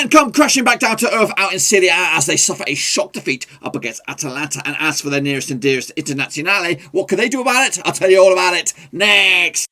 Milan come crashing back down to earth out in Serie A as they suffer a shock defeat up against Atalanta. And as for their nearest and dearest Internazionale, what can they do about it? I'll tell you all about it next.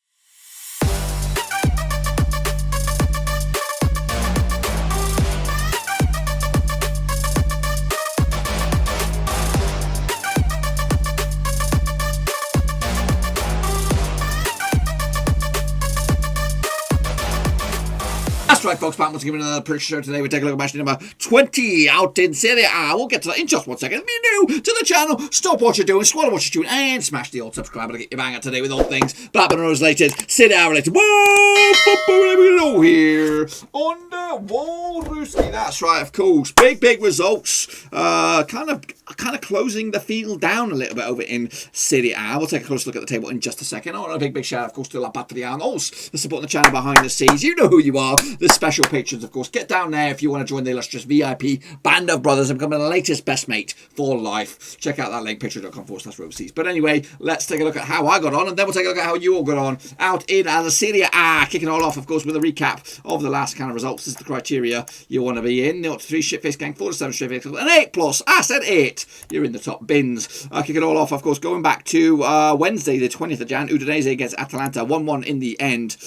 That's right, folks. Back once again with another prediction show. Today we take a look at match number 20 out in Serie A. We'll get to that in just 1 second. If you're new to the channel, stop what you're doing, swallow what you're doing, and smash the old subscribe button to get your bang out today with all things Blackburn Rovers related, Serie A related. Whoa, football here on the Roverseas. That's right, of course. Big results. Kind of closing the field down a little bit over in Serie A. We'll take a closer look at the table in just a second. I want a big shout out, of course, to La Patrianos, the support the channel behind the scenes. You know who you are. The special patrons, of course. Get down there if you want to join the illustrious VIP band of brothers and become the latest best mate for life. Check out that link, patreon.com/Roverseas. But anyway, let's take a look at how I got on, and then we'll take a look at how you all got on out in the Serie A. Kicking it all off, of course, with a recap of the last kind of results. This is the criteria you want to be in. 0 to 3 shit-faced gang, 4 to 7 straight-faced, an 8+. I said 8. You're in the top bins. Kick it all off, of course, going back to Wednesday, the 20th of Jan. Udinese against Atalanta, 1-1 in the end.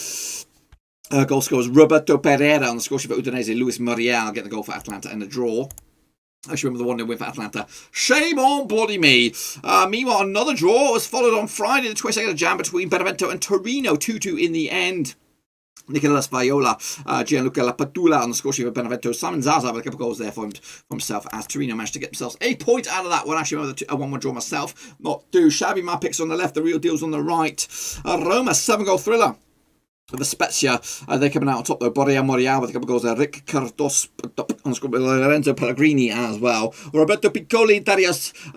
Goal scorers Roberto Pereira on the score sheet for Udinese. Luis Muriel get the goal for Atalanta and a draw. I should remember the 1-0 win for Atalanta. Shame on bloody me. Meanwhile, another draw was followed on Friday, the 22nd of Jan, between Benevento and Torino. 2-2 in the end. Nicolas Viola, Gianluca Lapadula on the score sheet for Benevento. Simon Zaza with a couple of goals there for himself as Torino managed to get themselves a point out of that one. Actually, remember a 1-1 draw myself. Not too shabby. My picks on the left, the real deals on the right. Roma, 7-goal thriller. The Spezia, they're coming out on top though. Borja Morial with a couple of goals there. Rick Cardos on the score with Lorenzo Pellegrini as well. Roberto Piccoli,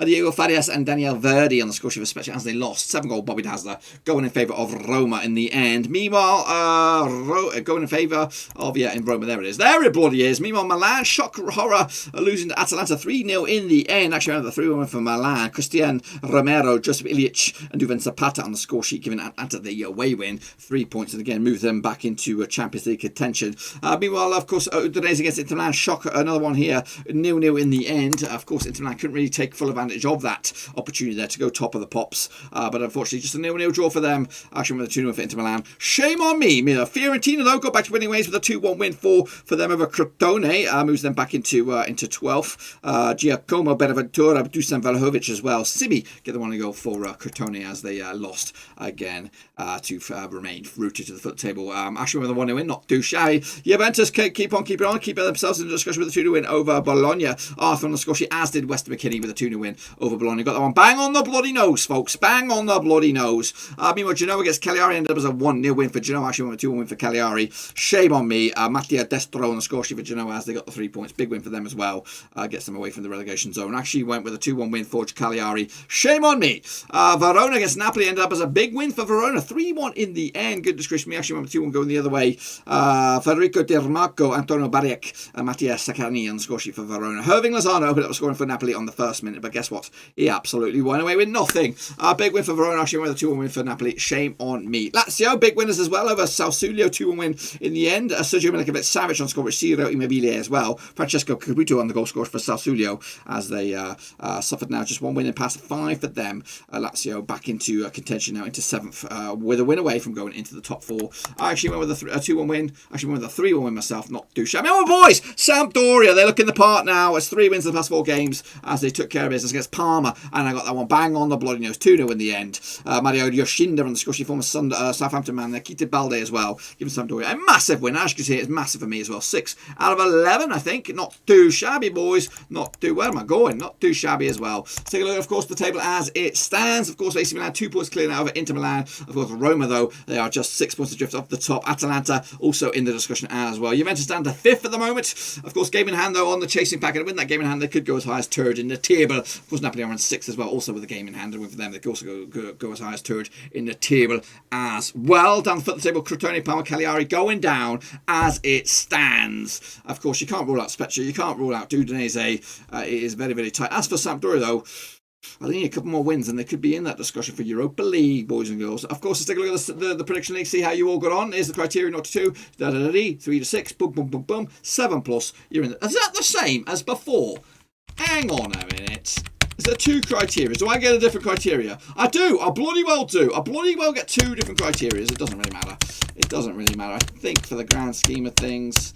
Diego Farias and Daniel Verdi on the score sheet for Spezia as they lost. 7-goal Bobby Dazzler going in favour of Roma in the end. Meanwhile, going in favour of, in Roma, there it is. There it bloody is. Meanwhile, Milan, shock horror, losing to Atalanta 3-0 in the end. Actually, another 3-1 for Milan. Christian Romero, Joseph Ilic and Duvan Zapata on the score sheet, giving Atalanta the away win. 3 points, and again, move them back into Champions League contention. Meanwhile, of course, Udinese against Inter Milan, shock, another one here, 0-0 in the end. Of course, Inter Milan couldn't really take full advantage of that opportunity there to go top of the pops, but unfortunately, just a 0-0 draw for them. Actually, with a 2-0 for Inter Milan. Shame on me. Fiorentina, though, got back to winning ways with a 2-1 win for them over Crotone, moves them back into 12th. Giacomo Benaventura, Dusan Vlahovic as well. Simi get the one to go for Crotone as they lost again to remain rooted to the foot table. Actually, with a 1-0 win, not too shabby. Juventus keep on keeping on, keep themselves in the discussion with a 2-0 win over Bologna. Arthur on the score sheet, as did Weston McKinney with a 2-0 win over Bologna. Got that one bang on the bloody nose, folks. Bang on the bloody nose. Meanwhile, Genoa against Cagliari ended up as a 1-0 win for Genoa. Actually, went with a 2-1 win for Cagliari. Shame on me. Mattia Destro on the score sheet for Genoa as they got the 3 points. Big win for them as well. Gets them away from the relegation zone. Actually went with a 2-1 win for Cagliari. Shame on me. Verona against Napoli ended up as a big win for Verona. 3-1 in the end. Good discretion. Me actually went with 2-1 going the other way. Federico Di Marco, Antonio Barriak, Mattia Saccani on the score sheet for Verona. Irving Lozano opened up scoring for Napoli on the first minute, but guess what? He absolutely went away with nothing. Big win for Verona. Actually went with a 2-1 win for Napoli. Shame on me. Lazio, big winners as well over Sassuolo. 2-1 win in the end. Sergio Milinkovic-Savic on score with Ciro Immobile as well. Francesco Caputo on the goal scorer for Sassuolo as they suffered now just 1 win in past 5 for them. Lazio back into contention now into 7th with a win away from going into the top 4. I actually went with a 2-1 win. Actually went with a 3-1 win myself. Not too shabby. Oh, boys! Sampdoria, they're looking the part now. It's 3 wins in the past 4 games as they took care of business against Parma, and I got that one bang on the bloody nose. 2-0 in the end. Mario Yoshinda on the score sheet, former Southampton man there. Keita Balde as well, giving Sampdoria a massive win. As you can see, it's massive for me as well. 6 out of 11, I think. Not too shabby, boys. Not too, where am I going? Not too shabby as well. Let's take a look, of course, the table as it stands. Of course, AC Milan 2 points clear now over Inter Milan. Of course, Roma, though, they are just 6 points adrift off the top. Atalanta also in the discussion as well. Juventus down to 5th at the moment. Of course, game in hand, though, on the chasing packet. And win that game in hand, they could go as high as 3rd in the table. Of course, Napoli are on 6th as well, also with a game in hand. And win for them, they could also go as high as 3rd in the table as well. Down the foot of the table, Crotone, Parma, Cagliari going down as it stands. Of course, you can't rule out Spezia. You can't rule out Udinese. It is very, very tight. As for Sampdoria, though, I think a couple more wins and they could be in that discussion for Europa League, boys and girls. Of course, let's take a look at the prediction league, see how you all got on. Here's the criteria: 0 to 2, 3 to 6, boom, boom, boom, boom, 7 plus. You're in. Is that the same as before? Hang on a minute. Is there 2 criteria? Do I get a different criteria? I do. I bloody well do. I bloody well get 2 different criteria. It doesn't really matter. It doesn't really matter. I think for the grand scheme of things,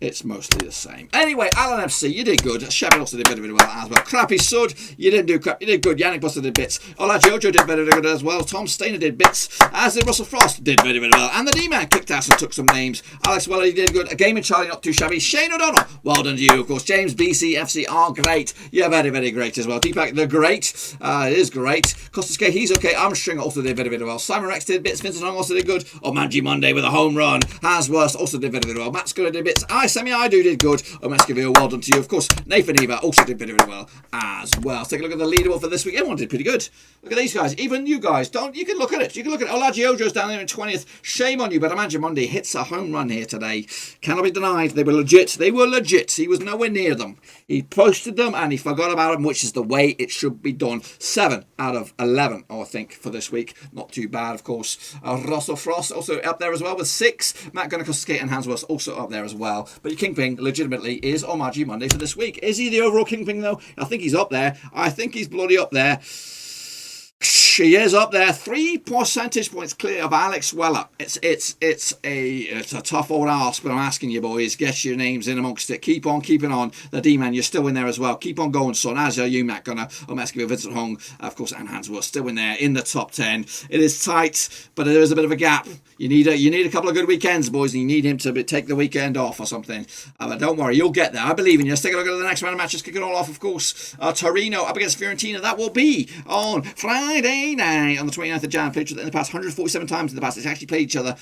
it's mostly the same. Anyway, Alan FC, you did good. Sheffield also did very well as well. Crappy Sud, you didn't do crap. You did good. Yannick Buster did bits. Ola Jojo did very good as well. Tom Stainer did bits. As did Russell Frost, did very well. And the D-Man kicked ass and took some names. Alex Weller, you did good. A game in Charlie, not too shabby. Shane O'Donnell, well done to you, of course. James BC FC are great. You're very, very great as well. Deepak, they're great. It is great. Costas K, he's okay. Armstrong also did very, very well. Simon Rex did bits. Vincent Hong also did good. Manji Monday with a home run. Hans Worst also did very, very well. Matt Scudder did bits. I do did good. Muscoville, well done to you. Of course, Nathan Eva also did very, very well as well. Let's take a look at the leaderboard for this week. Everyone did pretty good. Look at these guys. Even you guys, you can look at it. You can look at it. Olagiojo's down there in 20th. Shame on you, but Amanda Monday hits a home run here today. Cannot be denied. They were legit. They were legit. He was nowhere near them. He posted them and he forgot about them, which is the way it should be done. 7 out of 11, I think, for this week. Not too bad, of course. Russell Frost also up there as well with 6. Matt Gunnar-Skate and Hansworth also up there as well. But your Kingpin, legitimately, is Omaji Monday for this week. Is he the overall Kingpin, though? I think he's up there. I think he's bloody up there. He is up there, 3 percentage points clear of Alex Weller. It's a tough old ask, but I'm asking you boys, get your names in amongst it. Keep on keeping on. The D-Man, you're still in there as well. Keep on going, son. As are you, Matt Gunner. I'm asking you, Vincent Hong, of course, and Hansworth still in there in the top 10. It is tight, but there is a bit of a gap. You need a couple of good weekends, boys, and you need him to take the weekend off or something. But don't worry, you'll get there. I believe in you. Let's take a look at the next round of matches. Kicking all off, of course, Torino up against Fiorentina. That will be on Friday night on the 29th of Jan. Played each other in the past 147 times in the past. They actually played each other.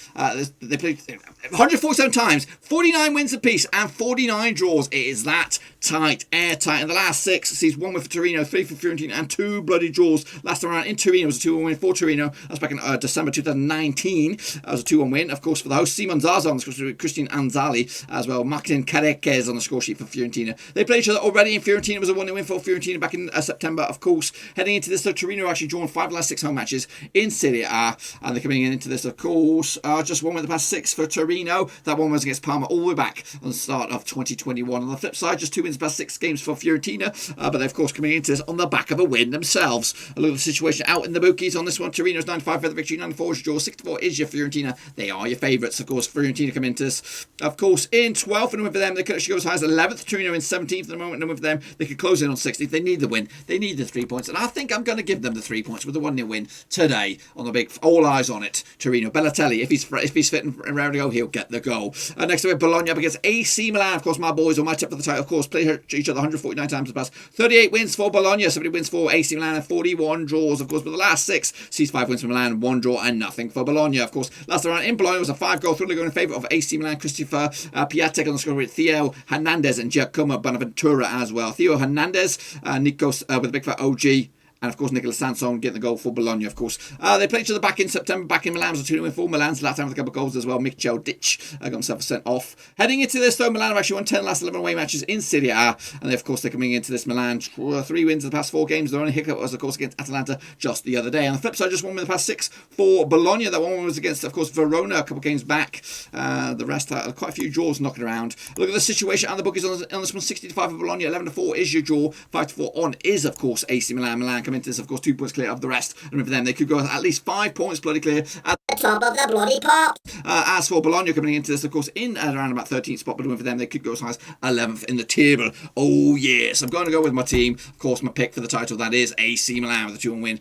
They played 147 times, 49 wins apiece and 49 draws. It is that tight, airtight. In the last 6, sees 1 win for Torino, 3 for Fiorentina, and 2 bloody draws. Last time around in Torino was a 2-1 win for Torino. That was back in December 2019. That was a 2-1 win, of course, for the host. Simon Zaza on the score sheet, Christian Anzali as well. Martin Careques on the score sheet for Fiorentina. They played each other already in Fiorentina. It was a 1-0 win for Fiorentina back in September, of course. Heading into this, so Torino actually drawn 5 of the last 6 home matches in Serie A, and they're coming into this, of course, just 1 win the past 6 for Torino. That one was against Parma all the way back on the start of 2021. On the flip side, just 2 wins the past 6 games for Fiorentina, but they're of course coming into this on the back of a win themselves. A look at the situation out in the bookies on this one. Torino's 95 for the victory, 94 is your draw, 64 is your Fiorentina. They are your favourites, of course. Fiorentina come into this, of course, in 12th, and win for them. They could actually go as high as 11th. Torino in 17th at the moment, and win for them. They could close in on 16th. They need the win. They need the 3 points, and I think I'm going to give them the 3 points with a 1-0 win today on the big, all eyes on it. Torino. Bellatelli, if he's fit and round to go, he'll get the goal. Next up, Bologna up against AC Milan. Of course, my boys on my tip for the title. Of course, play each other 149 times in the past. 38 wins for Bologna, 70 wins for AC Milan, and 41 draws. Of course, but the last 6 sees 5 wins for Milan, 1 draw, and nothing for Bologna. Of course, last round in Bologna was a 5-goal thriller going in favour of AC Milan. Christopher Piatek on the score with Theo Hernandez and Giacomo Bonaventura as well. Theo Hernandez, Nikos with a big fat OG. And of course, Nicolas Sanson getting the goal for Bologna, of course. They played each other back in September, back in Milan. It was a 2-0 win for Milan's last time with a couple of goals as well. Mikhail Ditch got himself sent off. Heading into this, though, Milan have actually won 10 last 11 away matches in Serie A. And of course, they're coming into this Milan 3 wins in the past 4 games. Their only hiccup was, of course, against Atalanta just the other day. On the flip side, just 1 win in the past 6 for Bologna. That one was against, of course, Verona a couple of games back. The rest had quite a few draws knocking around. Look at the situation and the bookies on this one. 60-5 for Bologna, 11-4 is your draw. 5-4 on is, of course, AC Milan. Milan come into this, of course, 2 points clear of the rest. And for them, they could go at least 5 points bloody clear at the top of the bloody pot. As for Bologna coming into this, of course, in around about 13th spot, but for them, they could go as high as 11th in the table. Oh yes, I'm going to go with my team. Of course, my pick for the title, that is AC Milan with a 2-1 win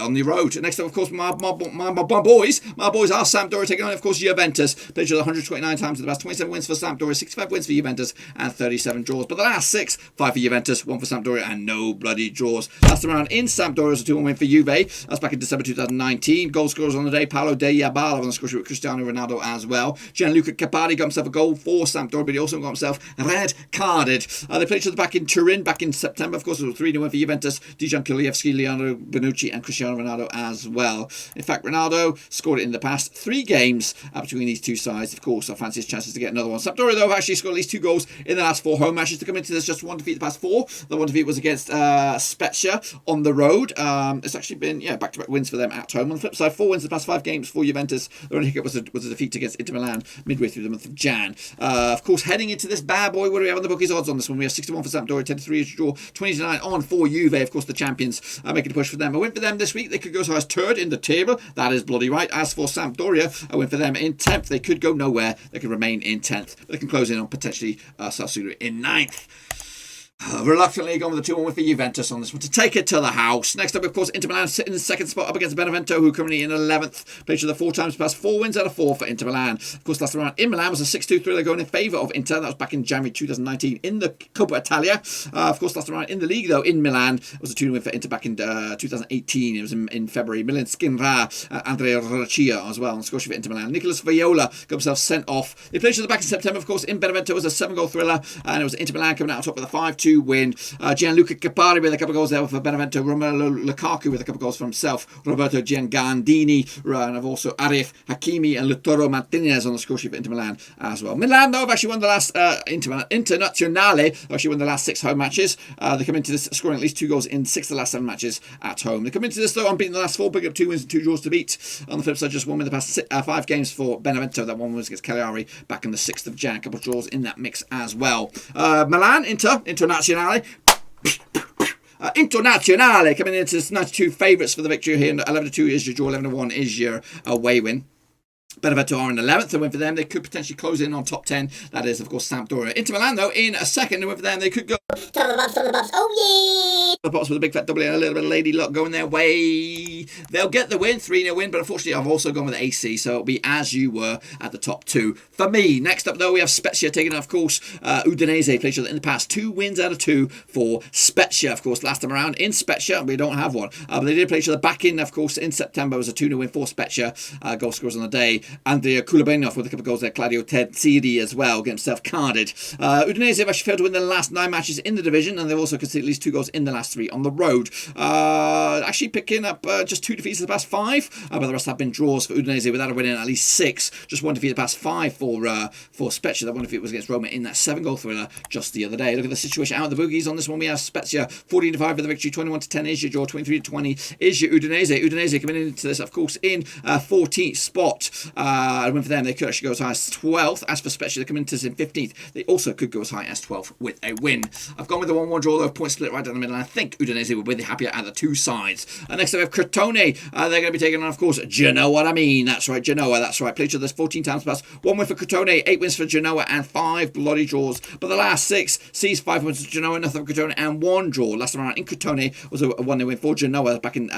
on the road. Next up, of course, my boys are Sampdoria taking on, of course, Juventus. Played each other 129 times in the past. 27 wins for Sampdoria, 65 wins for Juventus, and 37 draws. But the last 6, 5 for Juventus, 1 for Sampdoria, and no bloody draws. Last round in Sampdoria was a 2-1 win for Juve. That's back in December 2019. Goal scorers on the day. day. Paolo Dybala on the score sheet with Cristiano Ronaldo as well. Gianluca Capari got himself a goal for Sampdoria, but he also got himself red carded. They played each other back in Turin back in September. Of course, it was 3-0 win for Juventus. Dejan Kulusevski, Leonardo Bonucci, and Cristiano Ronaldo as well. In fact, Ronaldo scored it in the past 3 games between these two sides. Of course, I fancy his chances to get another one. Sampdoria, though, have actually scored at least 2 goals in the last 4 home matches to come into this. Just 1 defeat the past 4. The 1 defeat was against Spezia on the road. It's actually been back-to-back wins for them at home. On the flip side, 4 wins the past 5 games for Juventus. The only hiccup was a defeat against Inter Milan midway through the month of Jan. Of course, heading into this bad boy, what do we have on the bookies odds on this one? We have 61 for Sampdoria, 10-3 is draw, 29 on for Juve. Of course, the champions are making a push for them. A win for them this week, they could go as high as 3rd in the table. That is bloody right. As for Sampdoria, a win for them in 10th. They could go nowhere. They could remain in 10th. But they can close in on potentially Sassuolo in 9th. Reluctantly gone with the 2-1 win for Juventus on this one to take it to the house. Next up, of course, Inter Milan sitting in the 2nd spot up against Benevento, who are currently in 11th. Played each other 4 times past, 4 wins out of 4 for Inter Milan. Of course, last round in Milan was a 6-2 thriller going in favour of Inter. That was back in January 2019 in the Coppa Italia. Of course, last round in the league, though, in Milan, was a 2-0 win for Inter back in 2018. It was in February. Milan Skinra, Andrea Roccia as well on the score sheet for Inter Milan. Nicolas Viola got himself sent off. They played each other back in September, of course, in Benevento. It was a 7-goal thriller, and it was Inter Milan coming out on top with a 5-2 win. Gianluca Capari with a couple of goals there for Benevento. Romelu Lukaku with a couple of goals for himself. Roberto Giangandini, and also Arif Hakimi and Lautaro Martinez on the score sheet for Inter Milan as well. Milan, though, have actually won the last Internazionale. Actually won the last 6 home matches. They come into this scoring at least 2 goals in 6 of the last 7 matches at home. They come into this, though, unbeaten the last 4, picking up 2 wins and 2 draws to beat. On the flip side, just 1 win the past 5 games for Benevento. That 1 was against Cagliari back on the 6th of Jan. A couple of draws in that mix as well. Milan, Internazionale. Internazionale coming into this 92 favourites for the victory here. 11-2 is your draw, 11-1 is your away win. Benevento are in 11th. A win for them. They could potentially close in on top 10. That is, of course, Sampdoria. Inter Milan, though, in a second. A win for them. They could go. Top of the box. Oh, yeah. The box with a big fat double and a little bit of lady luck going their way. They'll get the win, 3-0 win, but unfortunately I've also gone with AC, so it'll be as you were at the top 2 for me. Next up, though, we have Spezia taking on, of course, Udinese. Played each other in the past. 2 wins out of 2 for Spezia. Of course, last time around in Spezia, we don't have one. But they did play each other back in, of course, in September. It was a 2-0 win for Spezia. Goal scorers on the day. Andrea Kulubenov with a couple of goals there. Claudio Terziri as well, getting himself carded. Udinese have actually failed to win their last 9 matches in the division, and they've also conceded at least 2 goals in the last 3 on the road. Actually picking up just 2 defeats in the past 5, but the rest have been draws for Udinese without a win in at least 6. Just 1 defeat in the past 5 for Spezia. That 1 defeat was against Roma in that 7-goal thriller just the other day. Look at the situation out of the boogies on this one. We have Spezia 14-5 for the victory, 21-10 is your draw, 23-20 is your Udinese. Udinese coming into this, of course, in 14th spot. A win for them. They could actually go as high as 12th. As for Spezia, they come into this in 15th. They also could go as high as 12th with a win. I've gone with the 1-1 draw, though, point split right down the middle, and I think Udinese will be the happier at the 2 sides. Next up, we have Crotone. They're going to be taking on, of course, Genoa. That's right, Genoa. That's right. Played each other 14 times plus. 1 win for Crotone, 8 wins for Genoa, and 5 bloody draws. But the last 6 sees 5 wins for Genoa, nothing for Crotone, and 1 draw. Last time around in Crotone was a 1-0 win for Genoa back in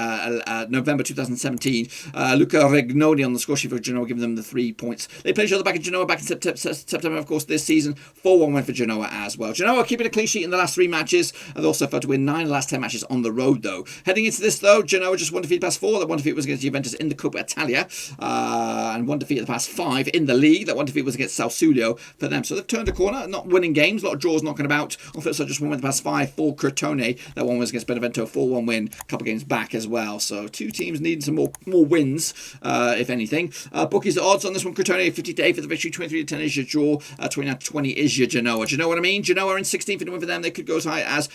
November 2017. Luca Regnoni on the score sheet for Genoa, giving them the 3 points. They played each other back in Genoa back in September, of course, this season. 4-1 win for Genoa as well. Genoa keeping a clean sheet in the last 3 matches, and they also failed to win 9 of the last 10 matches on the road, though. Heading into this, though, Genoa just 1 defeat past 4. That 1 defeat was against Juventus in the Coppa Italia, and 1 defeat in the past 5 in the league. That 1 defeat was against Sassuolo for them. So they've turned a corner, not winning games, a lot of draws knocking about. On flip side, just 1 win the past 5 for Crotone. That 1 was against Benevento, 4-1 win, a couple games back as well. So 2 teams needing some more wins, if anything. Bookies odds on this one: Crotone 50-8 for the victory, 23-10 is your draw, 29-20 is your Genoa. Do you know what I mean? Genoa in 16th for the win for them. They could go as high as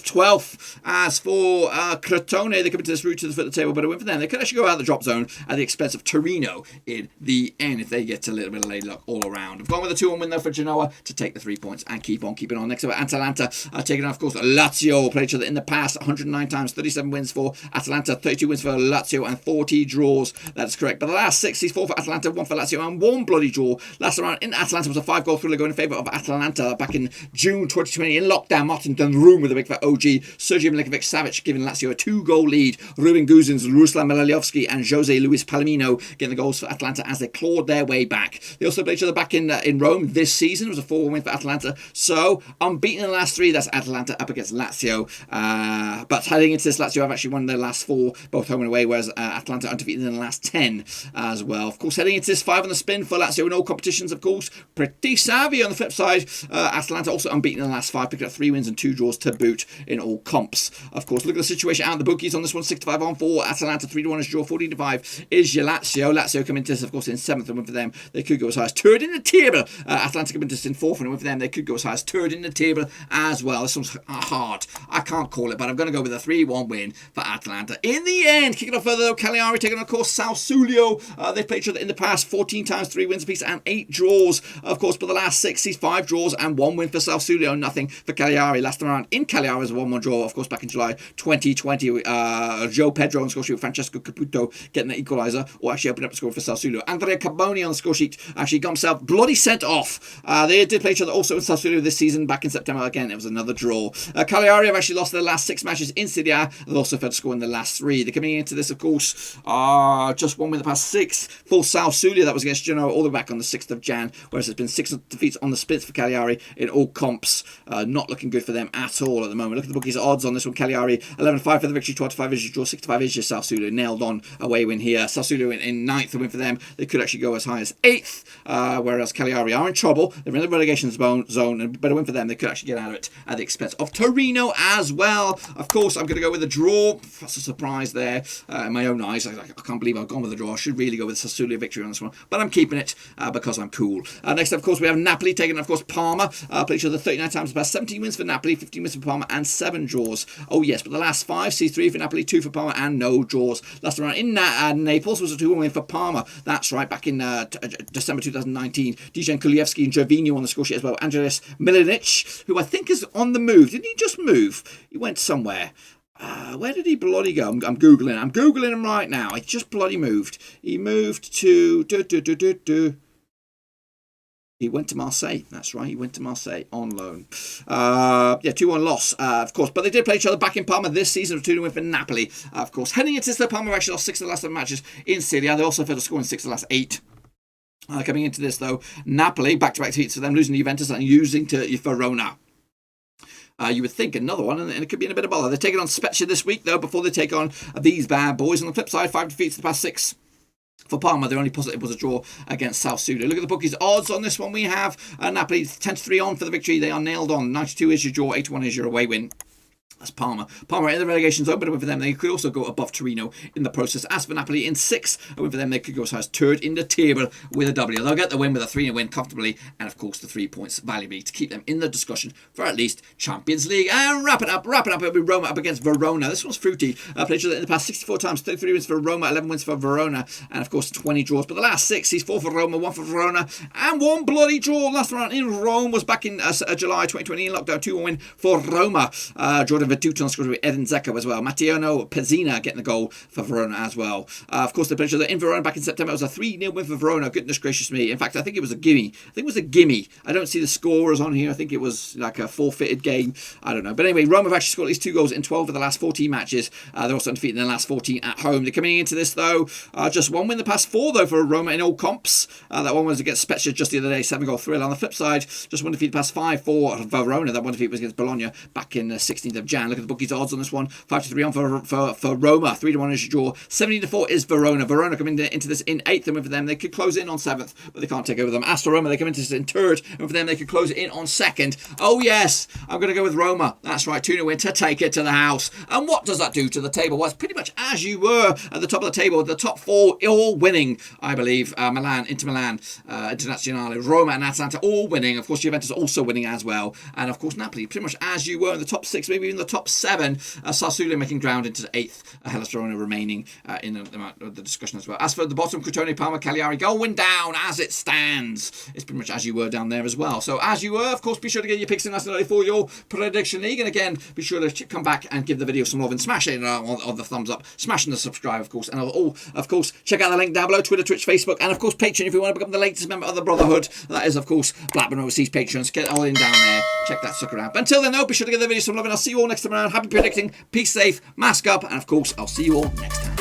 12th. As for Crotone, they come into this route to the foot of the table, but a win for them. They could actually go out of the drop zone at the expense of Torino in the end if they get a little bit of lady luck all around. I've gone with a 2-1 win though for Genoa to take the 3 points and keep on keeping on. Next up, Atalanta taking on, of course, Lazio. Played each other in the past 109 times, 37 wins for Atalanta, 32 wins for Lazio, and 40 draws. That's correct. But the last 6, he's 4 for Atalanta, 1 for Lazio, and 1 bloody draw. Last round in Atalanta was a 5-goal thriller going in favour of Atalanta back in June 2020 in lockdown. Martin Dunroom with a big for OG. Sergio Milinkovic-Savic giving Lazio a 2-goal lead. Ruben Guzins, Ruslan Malaliovski and Jose Luis Palomino getting the goals for Atalanta as they clawed their way back. They also played each other back in Rome this season. It was a 4-1 win for Atalanta. So, unbeaten in the last 3. That's Atalanta up against Lazio. But heading into this, Lazio have actually won their last 4, both home and away, whereas Atalanta undefeated in the last 10 as well. Of course, heading into this, 5 on the spin for Lazio in all competitions, of course. Pretty savvy on the flip side. Atalanta also unbeaten in the last 5, picking up 3 wins and 2 draws to boot in all comps. Of course, look at the situation out in the bookies on this one. 6-5 on for Atalanta, 3-1 is draw, 14-5 is your Lazio. Lazio come into this, of course, in 7th and win for them. They could go as high as 3rd in the table. Atalanta come into this in 4th and win for them. They could go as high as 3rd in the table as well. This one's hard. I can't call it, but I'm going to go with a 3-1 win for Atalanta. In the end, kicking off further though, Cagliari taking on, of course, Sassuolo. They've played each other in the past 14 times, 3 wins apiece and 8 draws. Of course, but the last 6 sees 5 draws and 1 win for Sassuolo. Nothing for Cagliari. Last time around in Cagliari was a 1-1 draw, of course, back in July 2020. Joe Pedro on the score sheet with Francesco Caputo getting the equaliser, or actually opened up the score for Sassuolo. Andrea Carboni on the score sheet actually got himself bloody sent off. They did play each other also in Sassuolo this season back in September. Again, it was another draw. Cagliari have actually lost their last 6 matches in Serie A. They've also failed to score in the last 3. They're coming into this, of course, just 1 win the past 6 for Sassuolo. That was against Genoa all the way back on the 6th of Jan, whereas there's been 6 defeats on the split for Cagliari in all comps. Not looking good for them at all at the moment. Look at the bookies' odds on this one. Cagliari 11-5 for the victory, 12-5 is your draw, 6-5 is your Sassuolo. Nailed on away win here. Sassuolo in 9th, a win for them. They could actually go as high as 8th, whereas Cagliari are in trouble. They're in the relegation zone, and better win for them. They could actually get out of it at the expense of Torino as well. Of course, I'm going to go with a draw. That's a surprise there in my own eyes. I can't believe I've gone with a draw. I should really go with Sassuolo victory on this one, but I'm keeping it because I'm cool. Next, of course, we have Napoli taking, of course, Parma. Played each other 39 times, about 17 wins for Napoli, 15 wins for Parma, and 7 draws. Oh yes, but the last 5 see 3 for Napoli, 2 for Parma, and no draws. Last round in Naples was a 2-1 win for Parma. That's right, back in December 2019. Dejan Kulievski and Gervinho on the score sheet as well. Andres Milinic, who I think is on the move. Didn't he just move? He went somewhere. Where did he bloody go? I'm Googling him right now. He just bloody moved. He moved to... He went to Marseille. That's right. He went to Marseille on loan. 2-1 loss, of course. But they did play each other back in Parma this season. 2-1 win for Napoli, of course. Heading into this, Parma have actually lost 6 of the last 7 matches in Serie A. They also failed to score in 6 of the last 8. Coming into this, though, Napoli, back-to-back defeats for them, losing to Juventus and losing to Verona. You would think another one, and it could be in a bit of bother. They're taking on Spezia this week, though, before they take on these bad boys. On the flip side, 5 defeats the past 6. For Parma, their only positive was a draw against Sassuolo. Look at the bookies' odds on this one. We have Napoli 10-3 on for the victory. They are nailed on. 92 is your draw, 81 is your away win. That's Parma. Parma in the relegation zone, but a win for them. They could also go above Torino in the process. As for Napoli in 6, a win for them. They could go as high as 3rd in the table with a W. They'll get the win with a 3-0 win comfortably, and of course the 3 points valuably to keep them in the discussion for at least Champions League. And wrap it up. It'll be Roma up against Verona. This one's fruity. Played each other in the past 64 times. 33 wins for Roma, 11 wins for Verona, and of course 20 draws. But the last 6, he's 4 for Roma, 1 for Verona, and 1 bloody draw. Last round in Rome was back in July 2020 in lockdown. 2-1 win for Roma. Jordan Veduta scores with Edin Dzeko as well. Mattiano Pezzina getting the goal for Verona as well. Of course, they played each other in Verona back in September. It was a 3-0 win for Verona. Goodness gracious me. In fact, I think it was a gimme. I don't see the scorers on here. I think it was like a forfeited game. I don't know. But anyway, Roma have actually scored at least 2 goals in 12 of the last 14 matches. They're also undefeated in the last 14 at home. They're coming into this, though. Just 1 win the past 4, though, for Roma in all comps. That one was against Spezia just the other day. 7-goal thrill. On the flip side, just 1 defeat the past 5 for Verona. That 1 defeat was against Bologna back in the 16th of Jan. Look at the bookies' odds on this one. 5-3 on for Roma. 3-1 is your draw. 17-4 is Verona. Verona coming into this in 8th, and for them they could close in on 7th, but they can't take over them. As for Roma, they come into this in 3rd, and for them they could close it in on 2nd. Oh yes, I'm going to go with Roma. That's right, 2-0 win to take it to the house. And what does that do to the table? Well, it's pretty much as you were at the top of the table. The top 4 all winning, I believe. Milan, Inter Milan, Internazionale, Roma and Atalanta all winning. Of course, Juventus also winning as well. And of course, Napoli, pretty much as you were in the top 6, maybe even the top 7. Sassuolo making ground into the 8th. Hellas Verona remaining in the discussion as well. As for the bottom, Crotone, Parma, Cagliari going down as it stands. It's pretty much as you were down there as well. So as you were, of course, be sure to get your picks in nice and early for your prediction league. And again, be sure to come back and give the video some love and smash it on the thumbs up, smashing the subscribe, of course. And of course, check out the link down below: Twitter, Twitch, Facebook, and of course Patreon if you want to become the latest member of the Brotherhood. That is, of course, Blackburn Overseas Patrons. Get all in down there. Check that sucker out. But until then, though, be sure to give the video some love, and I'll see you all next next time around. Happy predicting, peace safe, mask up, and of course, I'll see you all next time.